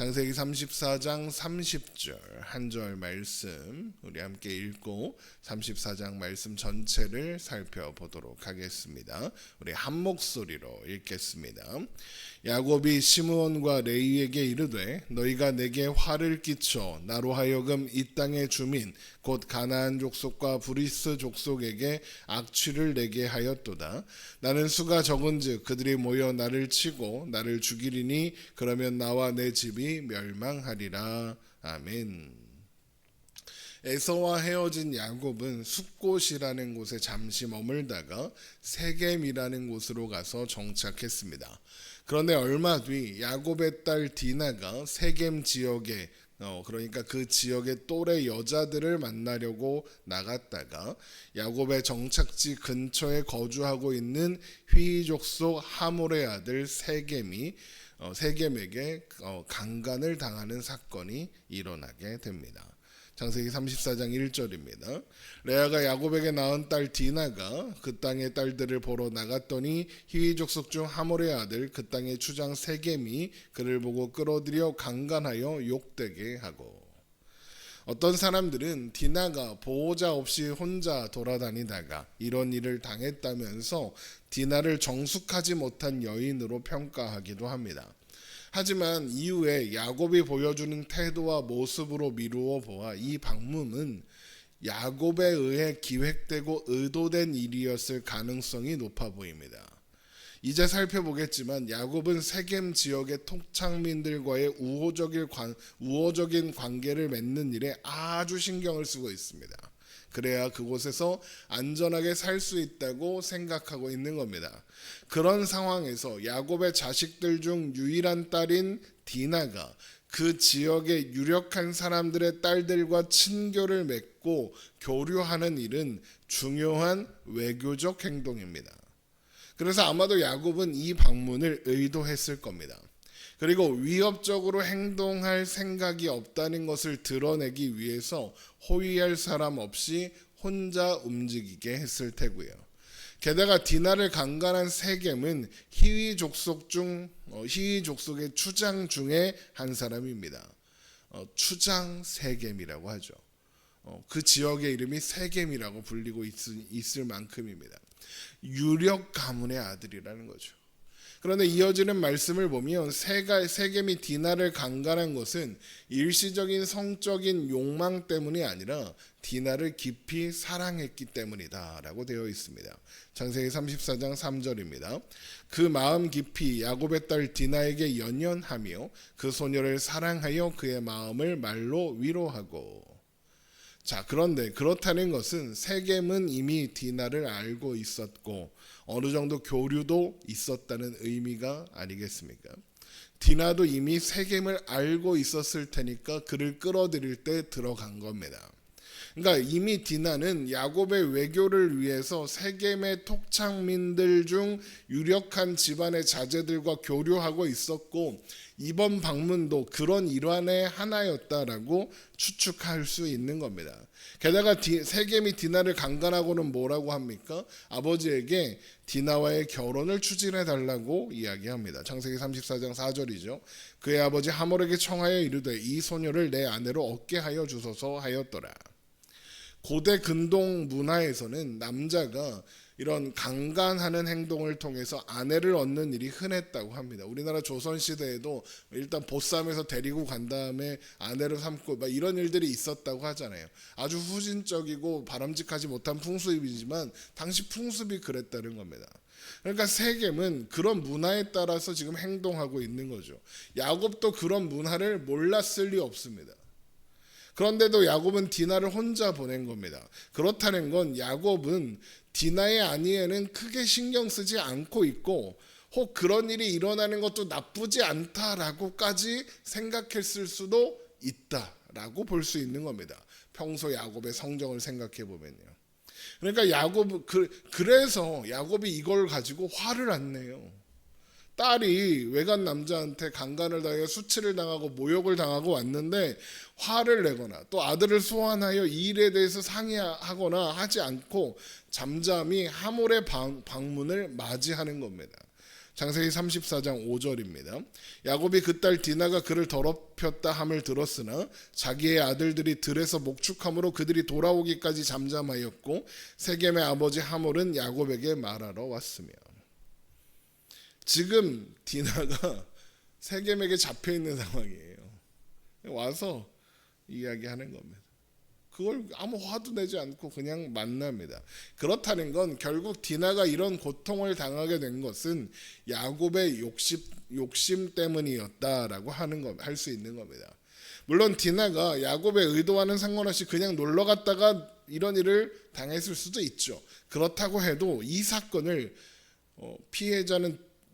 창세기 34장 30절 한 절 말씀 우리 함께 읽고 34장 말씀 전체를 살펴보도록 하겠습니다. 우리 한 목소리로 읽겠습니다. 야곱이 시므온과 레위에게 이르되 너희가 내게 화를 끼쳐 나로 하여금 이 땅의 주민 곧 가나안 족속과 브리스 족속에게 악취를 내게 하였도다. 나는 수가 적은즉 그들이 모여 나를 치고 나를 죽이리니 그러면 나와 내 집이 멸망하리라. 아멘. 에서와 헤어진 야곱은 숫곳이라는 곳에 잠시 머물다가 세겜이라는 곳으로 가서 정착했습니다. 그런데 얼마 뒤 야곱의 딸 디나가 세겜 지역에 그러니까 그 지역의 또래 여자들을 만나려고 나갔다가 야곱의 정착지 근처에 거주하고 있는 휘이 족속 하몰의 아들 세겜에게 강간을 당하는 사건이 일어나게 됩니다. 창세기 34장 1절입니다. 레아가 야곱에게 낳은 딸 디나가 그 땅의 딸들을 보러 나갔더니 히위 족속 중 하몰의 아들 그 땅의 추장 세겜이 그를 보고 끌어들여 강간하여 욕되게 하고. 어떤 사람들은 디나가 보호자 없이 혼자 돌아다니다가 이런 일을 당했다면서 디나를 정숙하지 못한 여인으로 평가하기도 합니다. 하지만 이후에 야곱이 보여주는 태도와 모습으로 미루어 보아 이 방문은 야곱에 의해 기획되고 의도된 일이었을 가능성이 높아 보입니다. 이제 살펴보겠지만 야곱은 세겜 지역의 토착민들과의 우호적인 관계를 맺는 일에 아주 신경을 쓰고 있습니다. 그래야 그곳에서 안전하게 살 수 있다고 생각하고 있는 겁니다. 그런 상황에서 야곱의 자식들 중 유일한 딸인 디나가 그 지역의 유력한 사람들의 딸들과 친교를 맺고 교류하는 일은 중요한 외교적 행동입니다. 그래서 아마도 야곱은 이 방문을 의도했을 겁니다. 그리고 위협적으로 행동할 생각이 없다는 것을 드러내기 위해서 호위할 사람 없이 혼자 움직이게 했을 테고요. 게다가 디나를 강간한 세겜은 히위 족속의 추장 중에 한 사람입니다. 추장 세겜이라고 하죠. 그 지역의 이름이 세겜이라고 불리고 있을 만큼입니다. 유력 가문의 아들이라는 거죠. 그런데 이어지는 말씀을 보면 세겜이 디나를 강간한 것은 일시적인 성적인 욕망 때문이 아니라 디나를 깊이 사랑했기 때문이다 라고 되어 있습니다. 창세기 34장 3절입니다. 그 마음 깊이 야곱의 딸 디나에게 연연하며 그 소녀를 사랑하여 그의 마음을 말로 위로하고. 자, 그런데 그렇다는 것은 세겜은 이미 디나를 알고 있었고 어느 정도 교류도 있었다는 의미가 아니겠습니까? 디나도 이미 세겜을 알고 있었을 테니까 그를 끌어들일 때 들어간 겁니다. 그러니까 이미 디나는 야곱의 외교를 위해서 세겜의 토착민들 중 유력한 집안의 자제들과 교류하고 있었고 이번 방문도 그런 일환의 하나였다라고 추측할 수 있는 겁니다. 게다가 세겜이 디나를 강간하고는 뭐라고 합니까? 아버지에게 디나와의 결혼을 추진해 달라고 이야기합니다. 창세기 34장 4절이죠. 그의 아버지 하몰에게 청하여 이르되 이 소녀를 내 아내로 얻게 하여 주소서 하였더라. 고대 근동 문화에서는 남자가 이런 강간하는 행동을 통해서 아내를 얻는 일이 흔했다고 합니다. 우리나라 조선시대에도 일단 보쌈에서 데리고 간 다음에 아내를 삼고 막 이런 일들이 있었다고 하잖아요. 아주 후진적이고 바람직하지 못한 풍습이지만 당시 풍습이 그랬다는 겁니다. 그러니까 세겜은 그런 문화에 따라서 지금 행동하고 있는 거죠. 야곱도 그런 문화를 몰랐을 리 없습니다. 그런데도 야곱은 디나를 혼자 보낸 겁니다. 그렇다는 건 야곱은 디나의 아내에는 크게 신경 쓰지 않고 있고 혹 그런 일이 일어나는 것도 나쁘지 않다라고까지 생각했을 수도 있다라고 볼 수 있는 겁니다. 평소 야곱의 성정을 생각해 보면요. 그러니까 그래서 야곱이 이걸 가지고 화를 안 내요. 딸이 외간 남자한테 강간을 당해 수치를 당하고 모욕을 당하고 왔는데 화를 내거나 또 아들을 소환하여 이 일에 대해서 상의하거나 하지 않고 잠잠히 하몰의 방문을 맞이하는 겁니다. 창세기 34장 5절입니다. 야곱이 그 딸 디나가 그를 더럽혔다 함을 들었으나 자기의 아들들이 들에서 목축함으로 그들이 돌아오기까지 잠잠하였고 세겜의 아버지 하몰은 야곱에게 말하러 왔으며. 지금 디나가 세겜에게 잡혀 있는 상황이에요. 와서 이야기하는 겁니다. 그걸 아무 화도 내지 않고 그냥 만납니다. 그렇다는 건 결국 디나가 이런 고통을 당하게 된 것은 야곱의 욕심 때문이었다라고 할 수 있는 겁니다. 물론 디나가 야곱의 의도와는 상관없이 그냥 놀러 갔다가 이런 일을 당했을 수도 있죠. 그렇다고 해도 이 사건을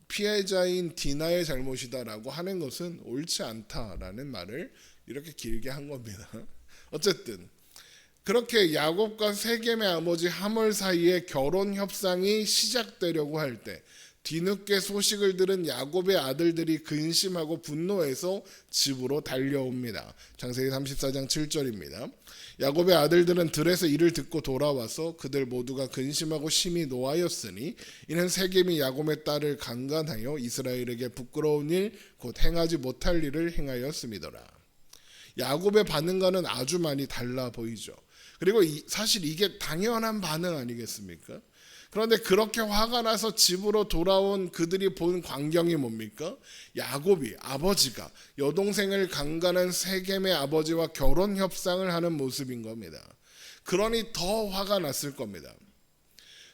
피해자인 디나의 잘못이다라고 하는 것은 옳지 않다라는 말을 이렇게 길게 한 겁니다. 어쨌든 그렇게 야곱과 세겜의 아버지 하몰 사이에 결혼 협상이 시작되려고 할 때 뒤늦게 소식을 들은 야곱의 아들들이 근심하고 분노해서 집으로 달려옵니다. 창세기 34장 7절입니다. 야곱의 아들들은 들에서 이를 듣고 돌아와서 그들 모두가 근심하고 심히 노하였으니 이는 세겜이 야곱의 딸을 강간하여 이스라엘에게 부끄러운 일 곧 행하지 못할 일을 행하였음이더라. 야곱의 반응과는 아주 많이 달라 보이죠. 그리고 사실 이게 당연한 반응 아니겠습니까? 그런데 그렇게 화가 나서 집으로 돌아온 그들이 본 광경이 뭡니까? 야곱이 아버지가 여동생을 강간한 세겜의 아버지와 결혼 협상을 하는 모습인 겁니다. 그러니 더 화가 났을 겁니다.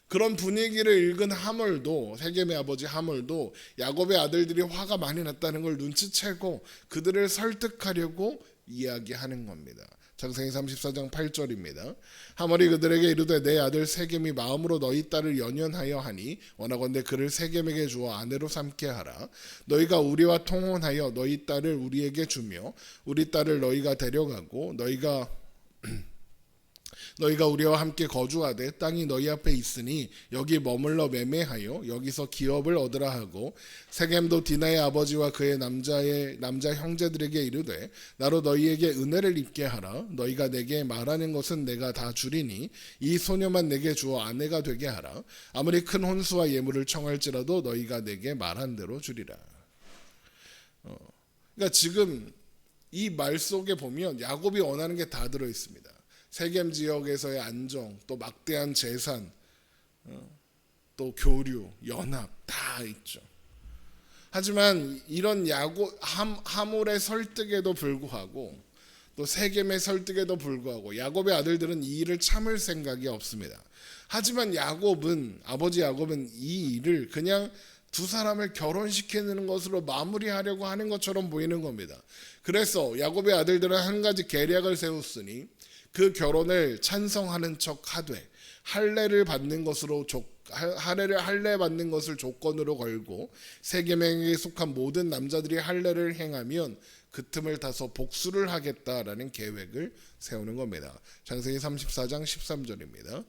그런 분위기를 읽은 하몰도, 세겜의 아버지 하몰도 야곱의 아들들이 화가 많이 났다는 걸 눈치채고 그들을 설득하려고 이야기하는 겁니다. 창세기 34장 8절입니다. 하몰이 그들에게 이르되 내 아들 세겜이 마음으로 너희 딸을 연연하여 하니 원하건대 그를 세겜에게 주어 아내로 삼게 하라. 너희가 우리와 통혼하여 너희 딸을 우리에게 주며 우리 딸을 너희가 데려가고 너희가 우리와 함께 거주하되 땅이 너희 앞에 있으니 여기 머물러 매매하여 여기서 기업을 얻으라 하고 세겜도 디나의 아버지와 그의 남자 형제들에게 이르되 나로 너희에게 은혜를 입게 하라. 너희가 내게 말하는 것은 내가 다 주리니 이 소녀만 내게 주어 아내가 되게 하라. 아무리 큰 혼수와 예물을 청할지라도 너희가 내게 말한 대로 주리라. 그러니까 지금 이 말 속에 보면 야곱이 원하는 게 다 들어 있습니다. 세겜 지역에서의 안정, 또 막대한 재산, 또 교류, 연합 다 있죠. 하지만 이런 하몰의 설득에도 불구하고 또 세겜의 설득에도 불구하고 야곱의 아들들은 이 일을 참을 생각이 없습니다. 하지만 아버지 야곱은 이 일을 그냥 두 사람을 결혼시키는 것으로 마무리하려고 하는 것처럼 보이는 겁니다. 그래서 야곱의 아들들은 한 가지 계략을 세웠으니 그 결혼을 찬성하는 척 하되 할례 받는 것을 조건으로 걸고 세겜에게 속한 모든 남자들이 할례를 행하면 그 틈을 타서 복수를 하겠다라는 계획을 세우는 겁니다. 창세기 34장 13절입니다.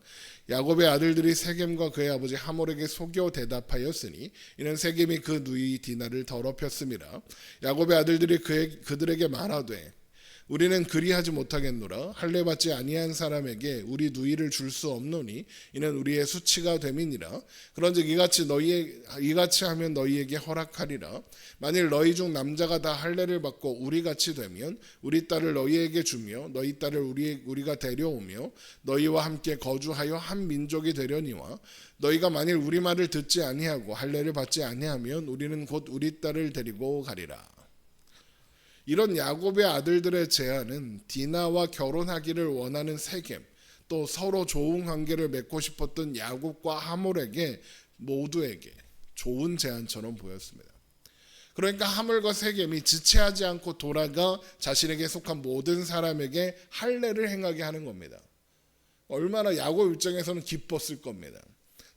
야곱의 아들들이 세겜과 그의 아버지 하몰에게 속여 대답하였으니 이는 세겜이 그 누이 디나를 더럽혔음이라. 야곱의 아들들이 그들에게 말하되 우리는 그리하지 못하겠노라. 할례 받지 아니한 사람에게 우리 누이를 줄 수 없노니 이는 우리의 수치가 됨이니라. 그런즉 이같이 하면 너희에게 허락하리라. 만일 너희 중 남자가 다 할례를 받고 우리같이 되면 우리 딸을 너희에게 주며 너희 딸을 우리가 데려오며 너희와 함께 거주하여 한 민족이 되려니와 너희가 만일 우리 말을 듣지 아니하고 할례를 받지 아니하면 우리는 곧 우리 딸을 데리고 가리라. 이런 야곱의 아들들의 제안은 디나와 결혼하기를 원하는 세겜, 또 서로 좋은 관계를 맺고 싶었던 야곱과 하몰에게 모두에게 좋은 제안처럼 보였습니다. 그러니까 하몰과 세겜이 지체하지 않고 돌아가 자신에게 속한 모든 사람에게 할례를 행하게 하는 겁니다. 얼마나 야곱 입장에서는 기뻤을 겁니다.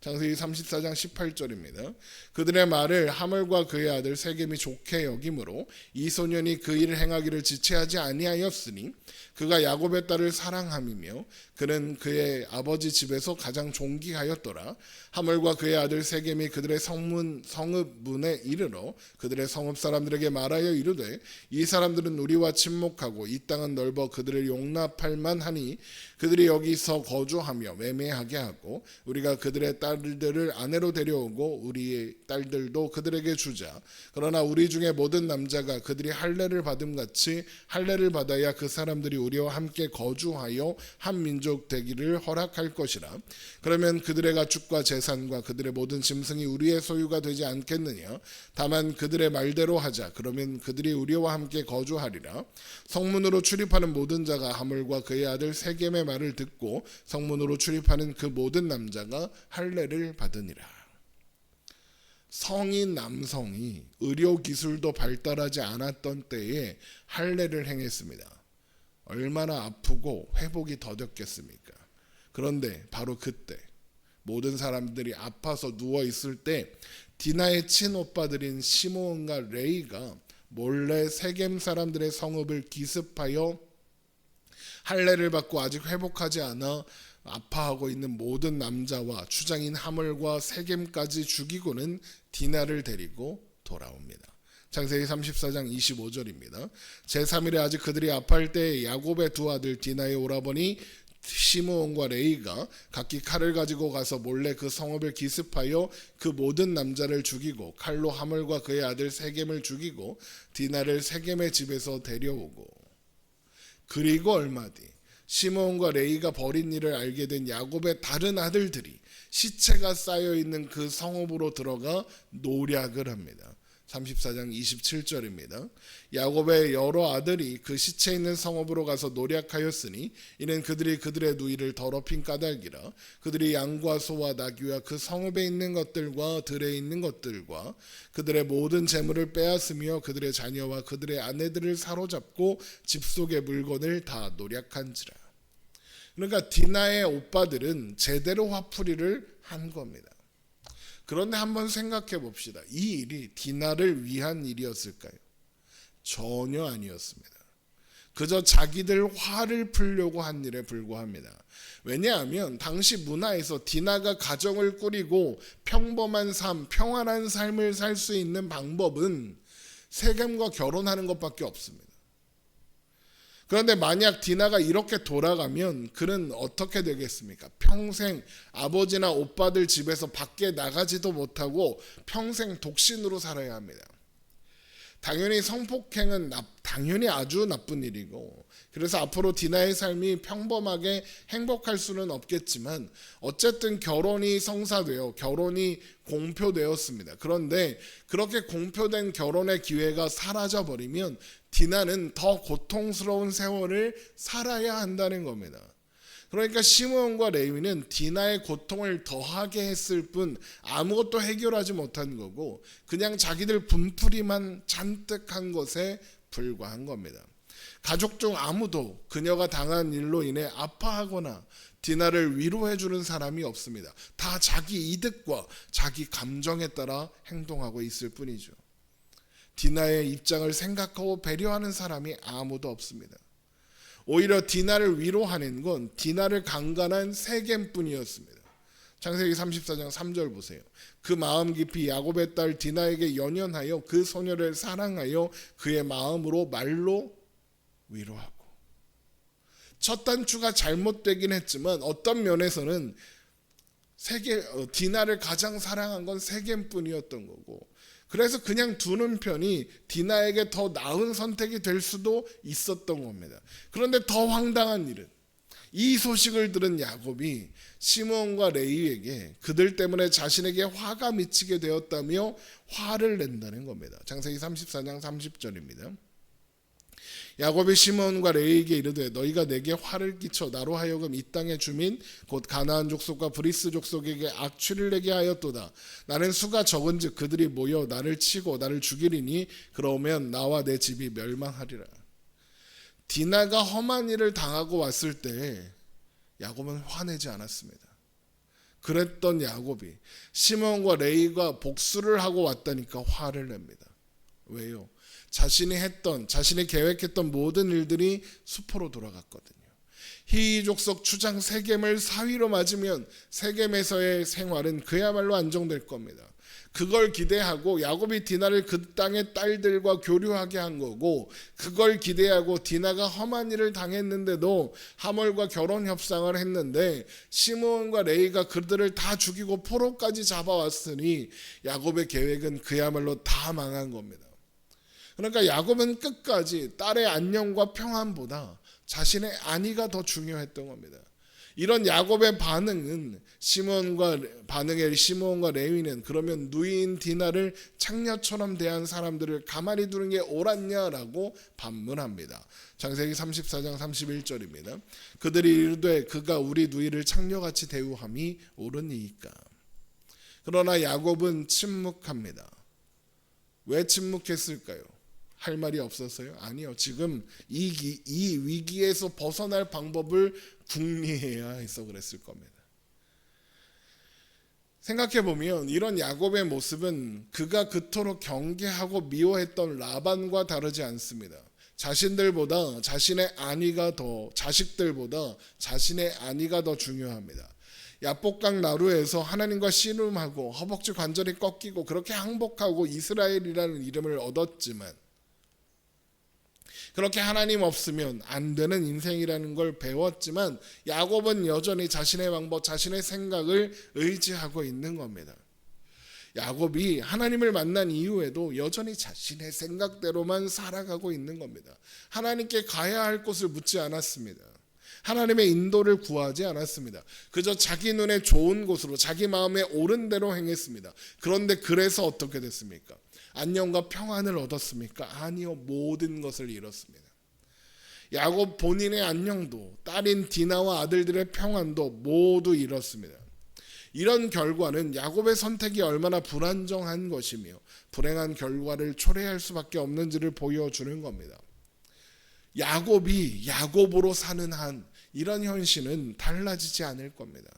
창세기 34장 18절입니다. 그들의 말을 하몰과 그의 아들 세겜이 좋게 여김으로 이 소년이 그 일을 행하기를 지체하지 아니하였으니 그가 야곱의 딸을 사랑함이며 그는 그의 아버지 집에서 가장 존귀하였더라. 하몰과 그의 아들 세겜이 그들의 성읍 문에 이르러 그들의 성읍 사람들에게 말하여 이르되 이 사람들은 우리와 친목하고 이 땅은 넓어 그들을 용납할 만하니 그들이 여기서 거주하며 매매하게 하고 우리가 그들의 딸들을 아내로 데려오고 우리의 딸들도 그들에게 주자. 그러나 우리 중에 모든 남자가 그들이 할례를 받음 같이 할례를 받아야 그 사람들이 우리와 함께 거주하여 한 민족 되기를 허락할 것이라. 그러면 그들의 가축과 재산과 그들의 모든 짐승이 우리의 소유가 되지 않겠느냐. 다만 그들의 말대로 하자. 그러면 그들이 우리와 함께 거주하리라. 성문으로 출입하는 모든 자가 하물과 그의 아들 세겜의 말을 듣고 성문으로 출입하는 그 모든 남자가 할례를 받으니라. 성인 남성이 의료 기술도 발달하지 않았던 때에 할례를 행했습니다. 얼마나 아프고 회복이 더뎠겠습니까? 그런데 바로 그때 모든 사람들이 아파서 누워 있을 때 디나의 친오빠들인 시므온과 레이가 몰래 세겜 사람들의 성읍을 기습하여 할례를 받고 아직 회복하지 않아 아파하고 있는 모든 남자와 추장인 하물과 세겜까지 죽이고는 디나를 데리고 돌아옵니다. 창세기 34장 25절입니다. 제3일에 아직 그들이 아파할 때에 야곱의 두 아들 디나의 오라버니 시므온과 레이가 각기 칼을 가지고 가서 몰래 그 성읍을 기습하여 그 모든 남자를 죽이고 칼로 하물과 그의 아들 세겜을 죽이고 디나를 세겜의 집에서 데려오고, 그리고 얼마 뒤 시므온과 레이가 벌인 일을 알게 된 야곱의 다른 아들들이 시체가 쌓여있는 그 성읍으로 들어가 노략을 합니다. 34장 27절입니다. 야곱의 여러 아들이 그 시체 있는 성읍으로 가서 노략하였으니 이는 그들이 그들의 누이를 더럽힌 까닭이라. 그들이 양과 소와 나귀와 그 성읍에 있는 것들과 들에 있는 것들과 그들의 모든 재물을 빼앗으며 그들의 자녀와 그들의 아내들을 사로잡고 집 속의 물건을 다 노략한지라. 그러니까 디나의 오빠들은 제대로 화풀이를 한 겁니다. 그런데 한번 생각해 봅시다. 이 일이 디나를 위한 일이었을까요? 전혀 아니었습니다. 그저 자기들 화를 풀려고 한 일에 불과합니다. 왜냐하면 당시 문화에서 디나가 가정을 꾸리고 평범한 삶, 평안한 삶을 살 수 있는 방법은 세겜과 결혼하는 것밖에 없습니다. 그런데 만약 디나가 이렇게 돌아가면 그는 어떻게 되겠습니까? 평생 아버지나 오빠들 집에서 밖에 나가지도 못하고 평생 독신으로 살아야 합니다. 당연히 성폭행은 당연히 아주 나쁜 일이고, 그래서 앞으로 디나의 삶이 평범하게 행복할 수는 없겠지만 어쨌든 결혼이 성사되어 결혼이 공표되었습니다. 그런데 그렇게 공표된 결혼의 기회가 사라져버리면 디나는 더 고통스러운 세월을 살아야 한다는 겁니다. 그러니까 시므온과 레위는 디나의 고통을 더하게 했을 뿐 아무것도 해결하지 못한 거고 그냥 자기들 분풀이만 잔뜩 한 것에 불과한 겁니다. 가족 중 아무도 그녀가 당한 일로 인해 아파하거나 디나를 위로해 주는 사람이 없습니다. 다 자기 이득과 자기 감정에 따라 행동하고 있을 뿐이죠. 디나의 입장을 생각하고 배려하는 사람이 아무도 없습니다. 오히려 디나를 위로하는 건 디나를 강간한 세겜뿐이었습니다. 창세기 34장 3절 보세요. 그 마음 깊이 야곱의 딸 디나에게 연연하여 그 소녀를 사랑하여 그의 마음으로 말로 위로하고. 첫 단추가 잘못되긴 했지만 어떤 면에서는 디나를 가장 사랑한 건 세겜뿐이었던 거고, 그래서 그냥 두는 편이 디나에게 더 나은 선택이 될 수도 있었던 겁니다. 그런데 더 황당한 일은 이 소식을 들은 야곱이 시므온과 레위에게 그들 때문에 자신에게 화가 미치게 되었다며 화를 낸다는 겁니다. 창세기 34장 30절입니다. 야곱이 시므온과 레위에게 이르되 너희가 내게 화를 끼쳐 나로 하여금 이 땅의 주민 곧 가나안 족속과 브리스 족속에게 악취를 내게 하였도다. 나는 수가 적은즉 그들이 모여 나를 치고 나를 죽이리니 그러면 나와 내 집이 멸망하리라. 디나가 험한 일을 당하고 왔을 때 야곱은 화내지 않았습니다. 그랬던 야곱이 시므온과 레위가 복수를 하고 왔다니까 화를 냅니다. 왜요? 자신이 계획했던 모든 일들이 수포로 돌아갔거든요. 히위 족속 추장 세겜을 사위로 맞으면 세겜에서의 생활은 그야말로 안정될 겁니다. 그걸 기대하고 야곱이 디나를 그 땅의 딸들과 교류하게 한 거고, 그걸 기대하고 디나가 험한 일을 당했는데도 하몰과 결혼 협상을 했는데 시므온과 레이가 그들을 다 죽이고 포로까지 잡아왔으니 야곱의 계획은 그야말로 다 망한 겁니다. 그러니까 야곱은 끝까지 딸의 안녕과 평안보다 자신의 안위가 더 중요했던 겁니다. 이런 야곱의 반응은 시므온과 레위는 그러면 누이인 디나를 창녀처럼 대한 사람들을 가만히 두는 게 옳았냐라고 반문합니다. 창세기 34장 31절입니다. 그들이 이르되 그가 우리 누이를 창녀같이 대우함이 옳으니이까. 그러나 야곱은 침묵합니다. 왜 침묵했을까요? 할 말이 없었어요? 아니요. 지금 이 위기에서 벗어날 방법을 궁리해야 해서 그랬을 겁니다. 생각해보면 이런 야곱의 모습은 그가 그토록 경계하고 미워했던 라반과 다르지 않습니다. 자신들보다 자신의 안위가 더, 자식들보다 자신의 안위가 더 중요합니다. 야복강 나루에서 하나님과 씨름하고 허벅지 관절이 꺾이고 그렇게 항복하고 이스라엘이라는 이름을 얻었지만, 그렇게 하나님 없으면 안 되는 인생이라는 걸 배웠지만 야곱은 여전히 자신의 방법, 자신의 생각을 의지하고 있는 겁니다. 야곱이 하나님을 만난 이후에도 여전히 자신의 생각대로만 살아가고 있는 겁니다. 하나님께 가야 할 곳을 묻지 않았습니다. 하나님의 인도를 구하지 않았습니다. 그저 자기 눈에 좋은 곳으로 자기 마음에 옳은 대로 행했습니다. 그런데 그래서 어떻게 됐습니까? 안녕과 평안을 얻었습니까? 아니요. 모든 것을 잃었습니다. 야곱 본인의 안녕도 딸인 디나와 아들들의 평안도 모두 잃었습니다. 이런 결과는 야곱의 선택이 얼마나 불안정한 것이며 불행한 결과를 초래할 수밖에 없는지를 보여주는 겁니다. 야곱이 야곱으로 사는 한 이런 현실은 달라지지 않을 겁니다.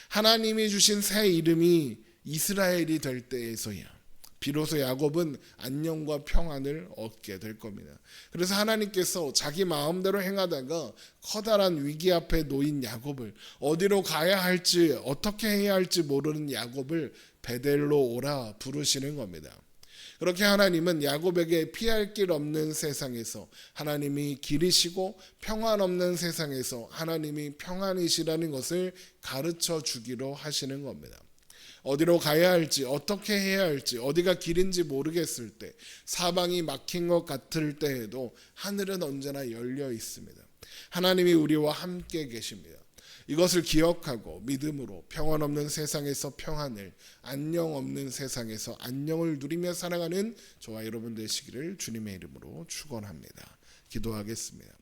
하나님이 주신 새 이름이 이스라엘이 될 때에서야 비로소 야곱은 안녕과 평안을 얻게 될 겁니다. 그래서 하나님께서 자기 마음대로 행하다가 커다란 위기 앞에 놓인 야곱을, 어디로 가야 할지 어떻게 해야 할지 모르는 야곱을 베델로 오라 부르시는 겁니다. 그렇게 하나님은 야곱에게 피할 길 없는 세상에서 하나님이 길이시고 평안 없는 세상에서 하나님이 평안이시라는 것을 가르쳐 주기로 하시는 겁니다. 어디로 가야 할지 어떻게 해야 할지 어디가 길인지 모르겠을 때, 사방이 막힌 것 같을 때에도 하늘은 언제나 열려 있습니다. 하나님이 우리와 함께 계십니다. 이것을 기억하고 믿음으로 평안 없는 세상에서 평안을, 안녕 없는 세상에서 안녕을 누리며 살아가는 저와 여러분 되시기를 주님의 이름으로 축원합니다. 기도하겠습니다.